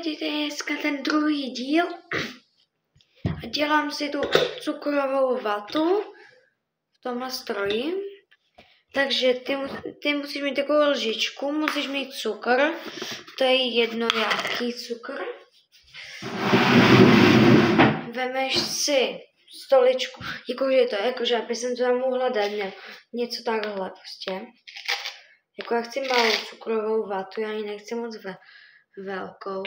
vidíte dneska ten druhý díl a dělám si tu cukrovou vatu v tomhle stroji. Takže ty musíš mít takovou lžičku, musíš mít cukr, to je jedno jaký cukr. Vemeš si stoličku, jakože aby jsem to tam mohla dát, ne, něco takhle prostě. Jako já chci malou cukrovou vatu, já ji nechci moc velkou.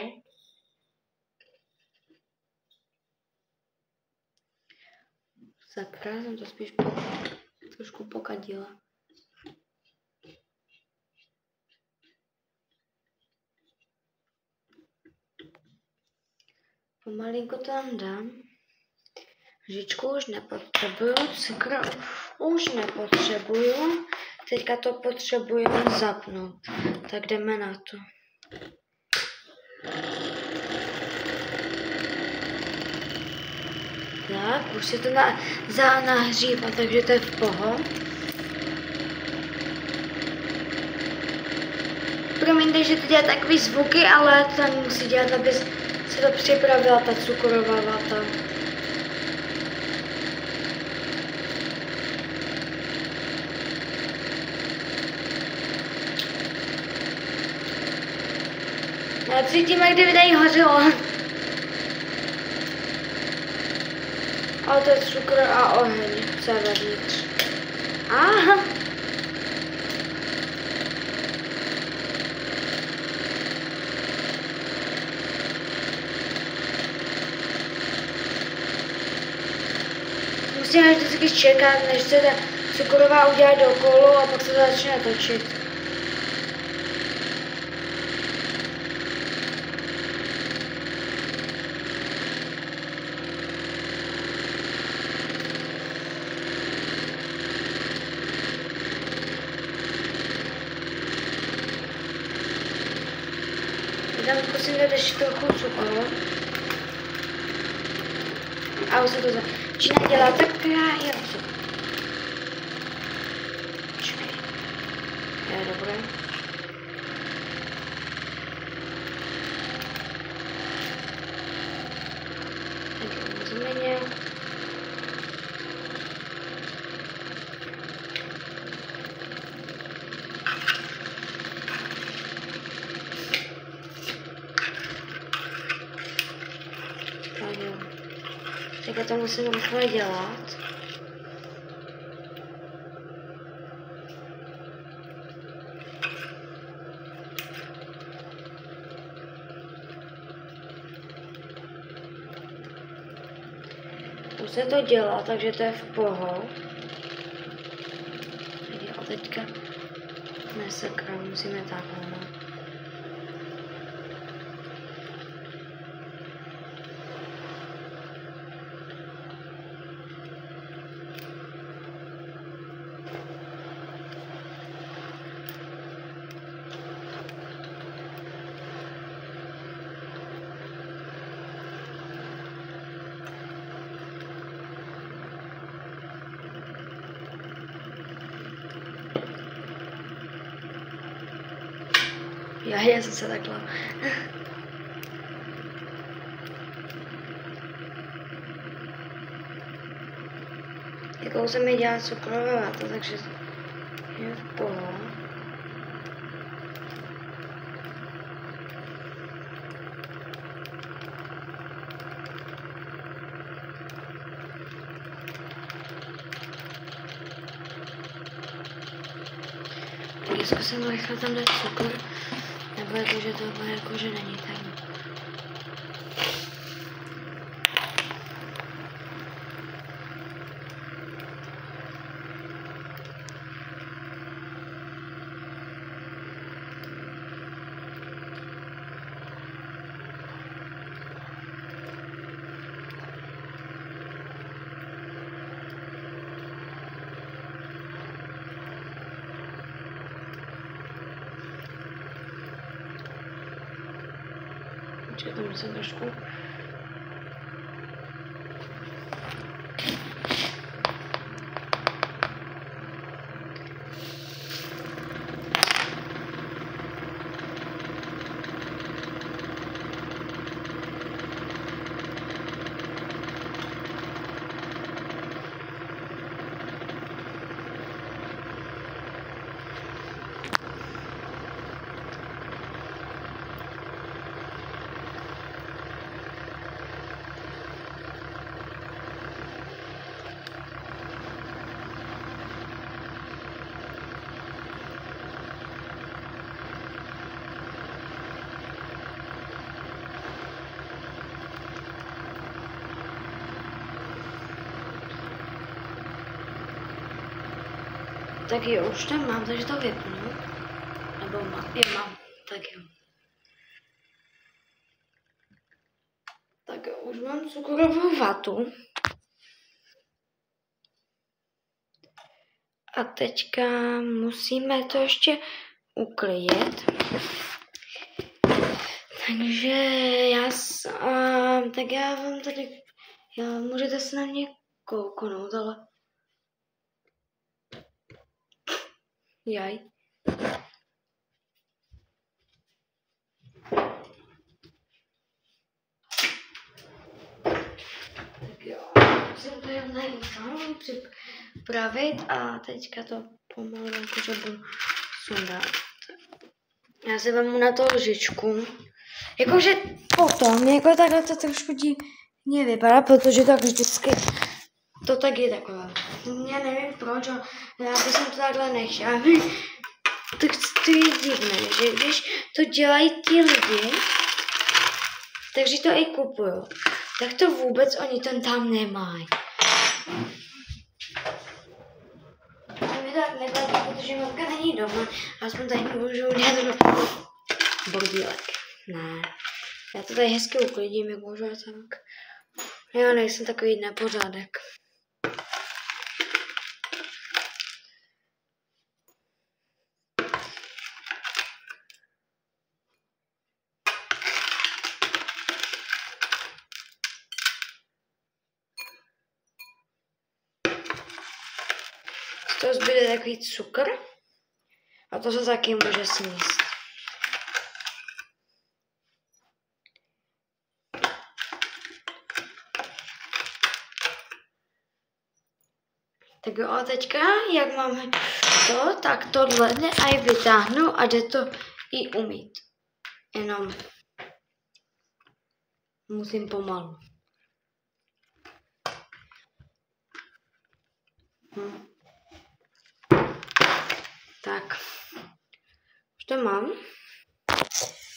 Sakra, jsem to spíš trošku pokadila. Pomalinko to tam dám. Lžičku už nepotřebuju, cukr už nepotřebuju. Teďka to potřebujeme zapnout. Tak jdeme na to. Tak, už se to nahřívá, takže to je v pohodě. Promiňte, že to dělá takový zvuky, ale to musí dělat, aby se to připravila ta cukrová vata. Já cítím, jak kdyby tady hořilo. Ale to je cukr a oheň, co je vevnitř. Aha. Musíme vždycky čekat, než se ta cukrová udělá do kolu a pak se začne točit. Tam zkusím dát ještě trochu cukru. A už se to začíná dělat tak krásně. Počkej. Je dobré. Tak změně. Tak já to musím rychle dělat. Už se to dělá, takže to je v pohodě. A teďka nesakra, musíme takhle. Já jsem se takhle. Jakou se mi dělá cukrová vata, takže je v pohodě. Tak zkusím rychle tam dát cukr. Nebo jakože tohle jakože není tak. Tam musím trošku. Tak jo, už tam mám, takže to vypnu. Nebo mám, mám, tak jo. Tak jo, už mám cukrovou vatu. A teďka musíme to ještě uklidit. Takže tak já vám tady, můžete se na mě kouknout, ale jaj. Tak jo, musím to jen připravit a teďka to pomalu jakože budu sundat. Já si vezmu na to lžičku. Jakože potom, jako takhle to trošku divně vypadá, protože tak vždycky to tak je takové. Já nevím proč, já bych to takhle nechtěla. To je divné, že když to dělají ti lidi, takže to i kupují. Tak to vůbec oni to tam nemají. A mi tak nevadí, protože mamka není doma. Aspoň tady můžu udělat bordílek. Ne. Já to tady hezky uklidím, jak můžu tak. Já nejsem takový nepořádek. Z toho zbyde takový cukr a to se taky může sníst. Tak jo, a teďka, jak máme to, tak tohle aj vytáhnu a jde to i umýt. Jenom musím pomalu. Tak, už to mám.